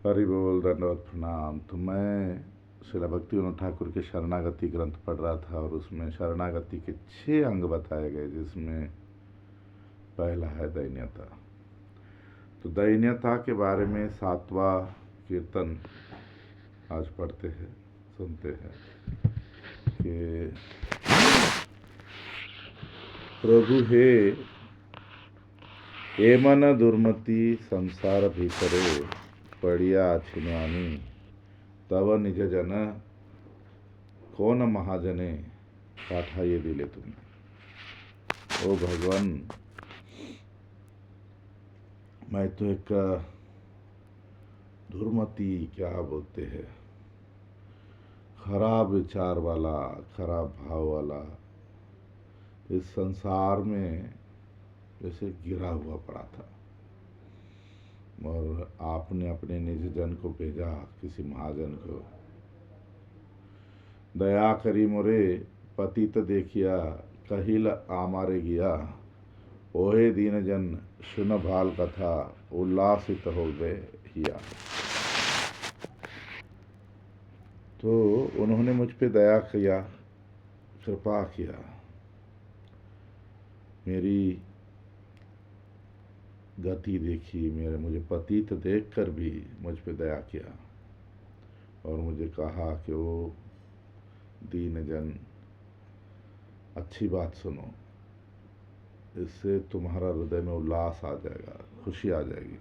हरि बोल, दंडवत प्रणाम। तो मैं श्रील भक्तिविनोद ठाकुर के शरणागति ग्रंथ पढ़ रहा था और उसमें शरणागति के 6 अंग बताए गए, जिसमें पहला है दैन्यता। तो दैन्यता के बारे में 7वां कीर्तन आज पढ़ते हैं, सुनते हैं कि प्रभु हे एमन दुर्मति संसार भीतरे पड़िया छिनवानी तव निज जन कौन महाजने पाठा ये दिले तुम्हें। ओ भगवान, मैं तो एक दुर्मति क्या बोलते हैं, खराब विचार वाला, खराब भाव वाला इस संसार में जैसे गिरा हुआ पड़ा था, और आपने अपने निज जन को भेजा, किसी महाजन को। दया करी मोरे पतित देखिया कहिल आमारे गया, ओहे दीन जन सुन भाल कथा उल्लासित हो गए हिया। तो उन्होंने मुझ पे दया किया, कृपा किया, मेरी गति देखी, मुझे पतित देखकर भी मुझ पे दया किया और मुझे कहा कि वो दीन जन, अच्छी बात सुनो, इससे तुम्हारा हृदय में उल्लास आ जाएगा, खुशी आ जाएगी।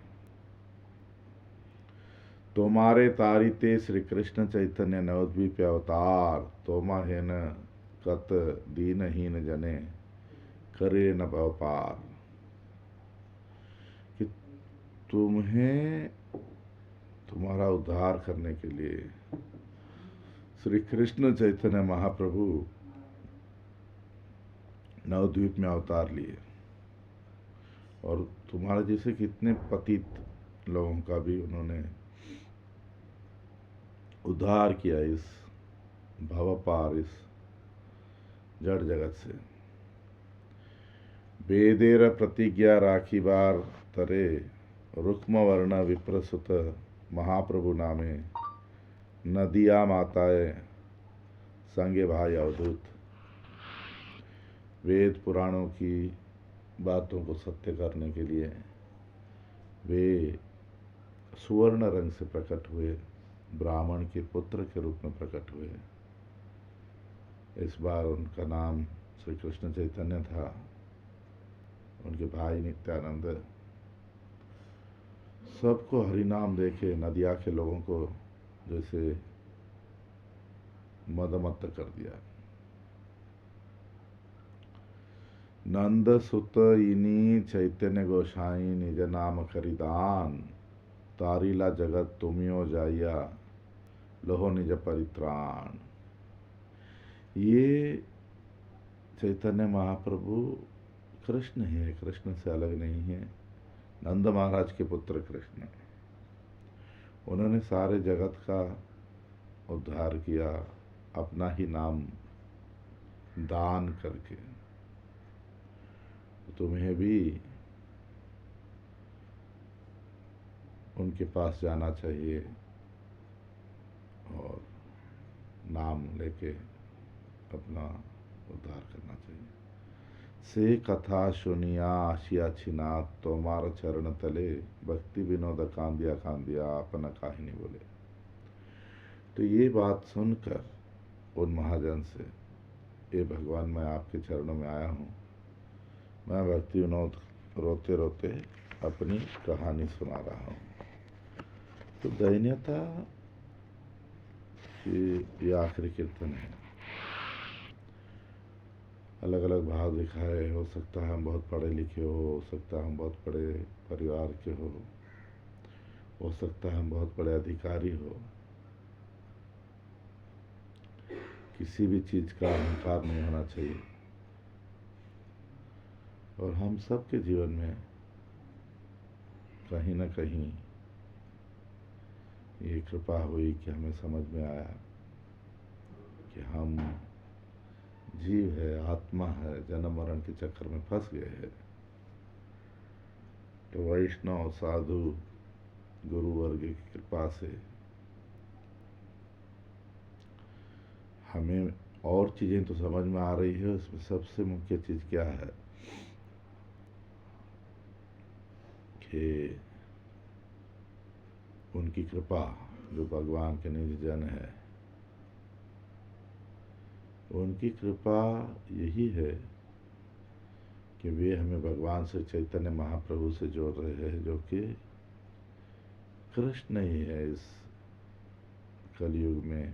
तुम्हारे तारिते श्री कृष्ण चैतन्य नवद्वीप अवतार, तोमा हेन कत दीनहीन जने करे न व्यापार। कि तुम्हें तुम्हारा उद्धार करने के लिए श्री कृष्ण चैतन्य महाप्रभु नवद्वीप में अवतार लिए, और तुम्हारे जैसे कितने पतित लोगों का भी उन्होंने उद्धार किया इस भवपार, इस जड़ जगत से। वेदेर प्रतिज्ञा राखी बार तरे रुक्म वर्ण विप्रसुत महाप्रभु नामे नदिया माताए संगे भाई अवधूत। वेद पुराणों की बातों को सत्य करने के लिए वे सुवर्ण रंग से प्रकट हुए, ब्राह्मण के पुत्र के रूप में प्रकट हुए। इस बार उनका नाम श्री कृष्ण चैतन्य था, उनके भाई नित्यानंद सबको हरिनाम देके नदिया के लोगों को जैसे मदमत्त कर दिया। नंद सुत इनी चैतन्य गोसाई निज नाम करिदान, तारीला जगत तुमियो जाइया लोहो निज परित्राण। ये चैतन्य महाप्रभु कृष्ण है, कृष्ण से अलग नहीं है, नंद महाराज के पुत्र कृष्ण। उन्होंने सारे जगत का उद्धार किया अपना ही नाम दान करके। तुम्हें भी उनके पास जाना चाहिए और नाम लेके अपना उद्धार करना चाहिए। से कथा सुनिया आशिया छिना, तोमार चरण तले भक्ति विनोद कांदिया कांदिया अपना काहिनी बोले। तो ये बात सुनकर उन महाजन से, ये भगवान मैं आपके चरणों में आया हूँ, मैं भक्ति विनोद रोते रोते अपनी कहानी सुना रहा हूँ। तो दैन्यता ये आखिरी कीर्तन है। अलग अलग भाव दिखाए, हो सकता है हम बहुत पढ़े लिखे हो सकता है हम बहुत बड़े परिवार के हो सकता है हम बहुत बड़े अधिकारी हो। किसी भी चीज़ का अहंकार नहीं होना चाहिए। और हम सब के जीवन में कहीं ना कहीं ये कृपा हुई कि हमें समझ में आया कि हम जीव है, आत्मा है, जन्म मरण के चक्कर में फंस गए हैं। तो वैष्णव साधु गुरु वर्ग की कृपा से हमें और चीज़ें तो समझ में आ रही है। उसमें सबसे मुख्य चीज़ क्या है कि उनकी कृपा, जो भगवान के निज जन है, उनकी कृपा यही है कि वे हमें भगवान से चैतन्य महाप्रभु से जोड़ रहे हैं, जो कि कृष्ण ही है। इस कलयुग में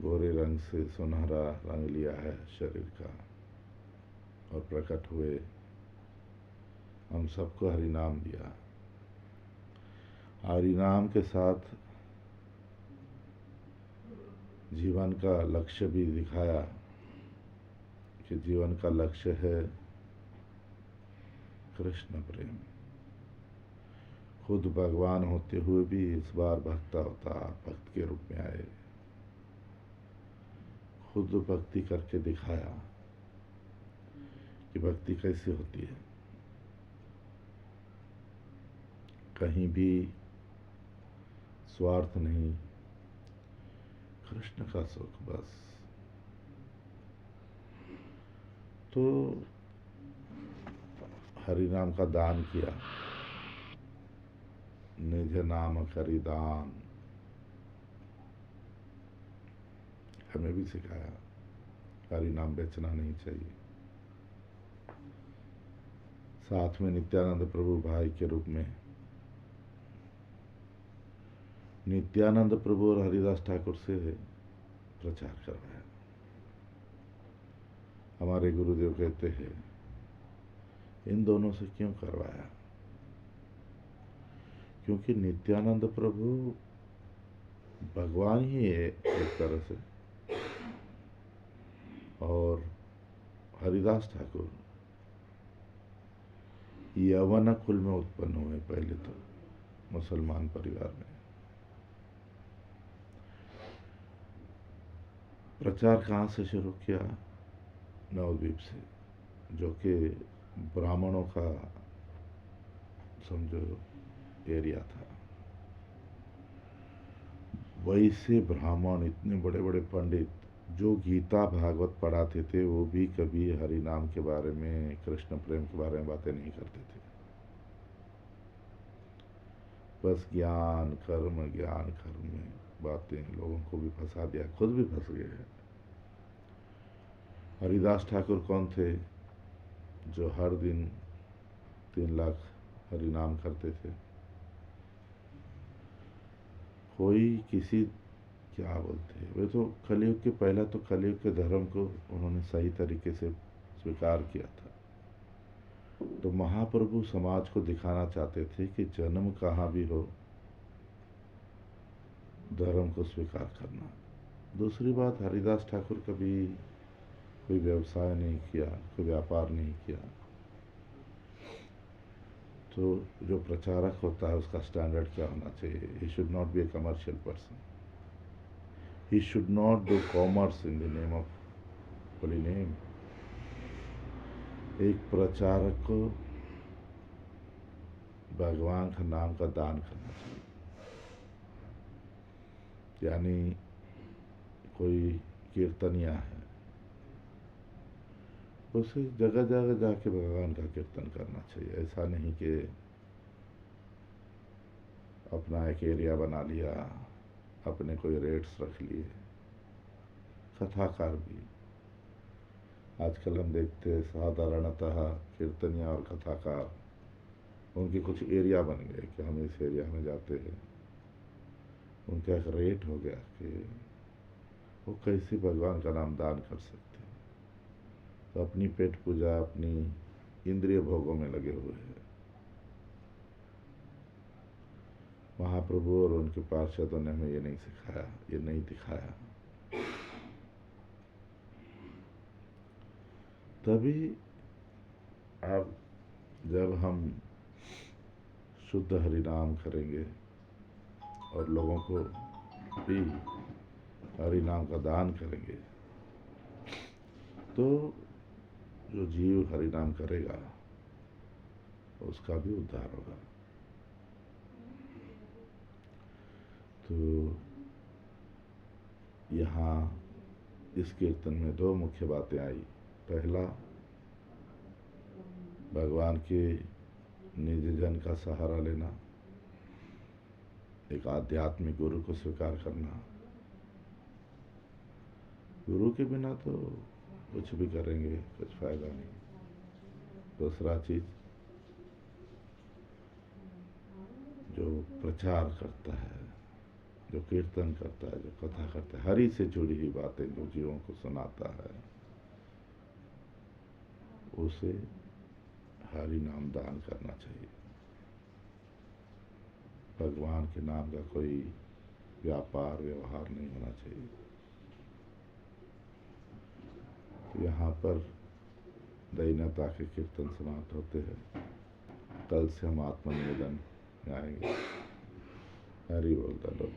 गोरे रंग से सुनहरा रंग लिया है शरीर का और प्रकट हुए, हम सबको हरि नाम दिया। हरि नाम के साथ जीवन का लक्ष्य भी दिखाया कि जीवन का लक्ष्य है कृष्ण प्रेम। खुद भगवान होते हुए भी इस बार भक्ता भक्त के रूप में आए, खुद भक्ति करके दिखाया कि भक्ति कैसे होती है। कहीं भी स्वार्थ नहीं, कृष्ण का सुख बस। तो हरि नाम का दान किया, निज नाम करि दान, हमें भी सिखाया हरि नाम बेचना नहीं चाहिए। साथ में नित्यानंद प्रभु भाई के रूप में नित्यानंद प्रभु और हरिदास ठाकुर से प्रचार करवाया। हमारे गुरुदेव कहते हैं इन दोनों से क्यों करवाया, क्योंकि नित्यानंद प्रभु भगवान ही है एक तरह से, और हरिदास ठाकुर यवन कुल में उत्पन्न हुए, पहले तो मुसलमान परिवार में। प्रचार कहाँ से शुरू किया? नवद्वीप से, जो कि ब्राह्मणों का समझो एरिया था। वैसे ब्राह्मण, इतने बड़े बड़े पंडित जो गीता भागवत पढ़ाते थे, वो भी कभी हरि नाम के बारे में, कृष्ण प्रेम के बारे में बातें नहीं करते थे। बस ज्ञान कर्म में बातें लोगों को भी फंसा दिया, खुद भी फंस गए हैं। हरिदास ठाकुर कौन थे? जो हर दिन 3 लाख हरि नाम करते थे। कोई किसी क्या बोलते हैं, वे तो कलयुग के, पहला तो कलयुग के धर्म को उन्होंने सही तरीके से स्वीकार किया था। तो महाप्रभु समाज को दिखाना चाहते थे कि जन्म कहाँ भी हो, धर्म को स्वीकार करना। दूसरी बात, हरिदास ठाकुर कभी कोई व्यवसाय नहीं किया, कोई व्यापार नहीं किया। तो जो प्रचारक होता है उसका स्टैंडर्ड क्या होना चाहिए? He should not be A commercial person, he should not do commerce in the name of holy name. एक प्रचारक को भगवान का नाम का दान करना चाहिए। यानी कोई कीर्तनिया है, उसे जगह जगह जाके भगवान का कीर्तन करना चाहिए। ऐसा नहीं कि अपना एक एरिया बना लिया, अपने कोई रेट्स रख लिए। कथाकार भी आजकल हम देखते हैं, साधारणतः कीर्तनिया और कथाकार, उनके कुछ एरिया बन गए कि हम इस एरिया में जाते हैं। उनका एक रेट हो गया कि वो कैसे भगवान का नाम दान कर सकते हैं। तो अपनी पेट पूजा, अपनी इंद्रिय भोगों में लगे हुए हैं। महाप्रभु और उनके पार्षदों ने हमें ये नहीं सिखाया, ये नहीं दिखाया। तभी अब जब हम शुद्ध हरिनाम करेंगे और लोगों को भी हरिनाम का दान करेंगे, तो जो जीव हरिनाम करेगा उसका भी उद्धार होगा। तो यहाँ इस कीर्तन में दो मुख्य बातें आई। पहला, भगवान के निज जन का सहारा लेना, एक आध्यात्मिक गुरु को स्वीकार करना। गुरु के बिना तो कुछ भी करेंगे कुछ फायदा नहीं। दूसरा चीज, जो प्रचार करता है, जो कीर्तन करता है, जो कथा करता है, हरि से जुड़ी हुई बातें जो जीवों को सुनाता है, उसे हरि नाम दान करना चाहिए। भगवान के नाम का कोई व्यापार व्यवहार नहीं होना चाहिए। तो यहाँ पर दैन्यता के कीर्तन समाप्त होते हैं। कल से हम आत्मनिवेदन में आएंगे। हरि बोल।